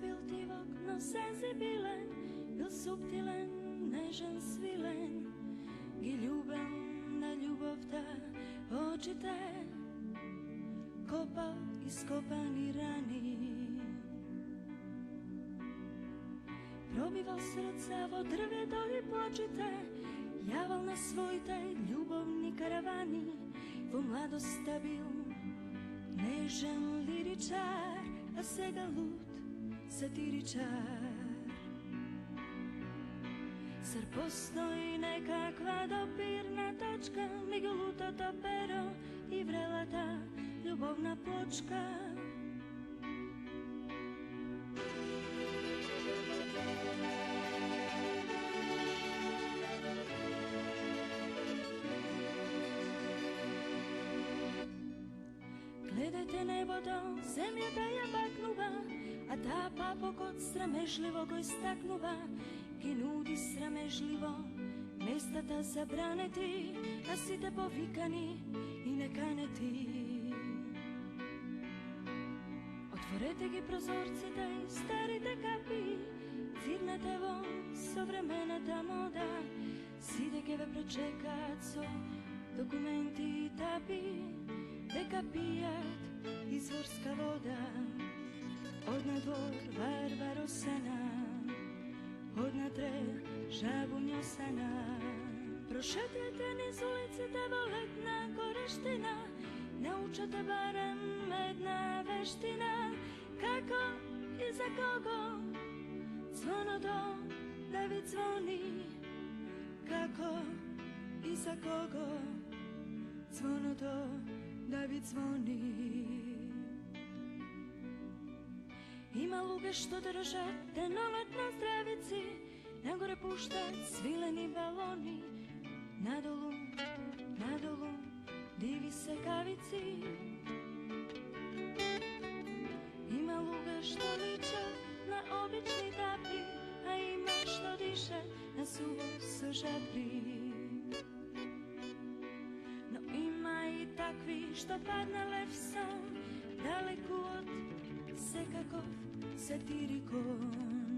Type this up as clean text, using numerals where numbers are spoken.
bil divok, no senzibilen, bil subtilen, nežen, svilen, gi ljuben na ljubovta očite, kopa iskopani rani. Probival srca vo drveto i pločite, javal na svojte ljubovni karavani, vo mladosta bil nežen liričar, a сега lud satiričar. Zar postoji nekakva dopirna tačka, među lutato pero i vrelata ljubovna pločka? Gledajte nebo do zemlje da je baknuva, a ta papok od sramežljivog istaknuva, ki nudi sramežljivo mesta ta zabraneti, a si te povikani i ne kaneti. Otvorete gi prozorcite i starite kapi, cirnete vo sovremenata moda, sidekeve prečekaco, dokumenti tapi, neka pijat izvorska voda, od na dvor varvarosana, od na tre žabunjosana. Prošetrete niz ulici te voletna koreština, naučate barem jedna veština, kako i za kogo zvono do da vi zvoni, kako i za kogo zvono do da vi zvoni. Ima luge što držate nolet na zdravici, nagore puštat svileni baloni, nadolu, nadolu, divi se kavici. Ima luge što liče na obični tapi, a ima što diše na suvo sužabri. No ima i takvi što padne lev sam, daleku od sekakov satirikon.